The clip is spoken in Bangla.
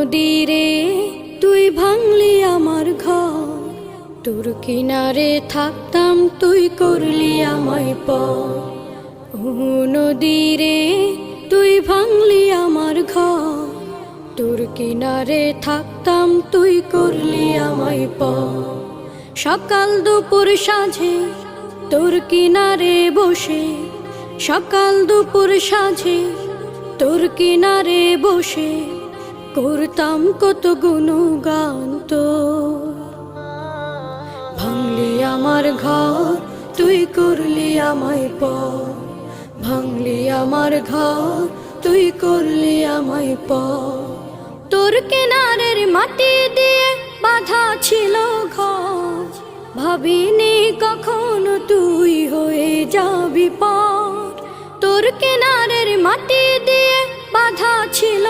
নদীরে তুই ভাঙলি আমার ঘর, তোর কিনারে থাকতাম তুই করলি আমায় পর। ও নদীরে তুই ভাঙলি আমার ঘর, তোর কিনারে থাকতাম তুই করলি আমায় পর। সকাল দুপুর সাঁঝে তোর কিনারে বসে, সকাল দুপুর সাঁঝে তোর কিনারে বসে করতাম কত গুণগান তোর। ভাঙলি আমার ঘর তুই করলি আমায় পর, ভাঙলি আমার ঘর তুই করলি আমায় পর। তোর কিনারের মাটি দিয়ে বাঁধা ছিল ঘর, ভাবিনি কখনো তুই হয়ে যাবি পার। তোর কিনারের মাটি দিয়ে বাঁধা ছিল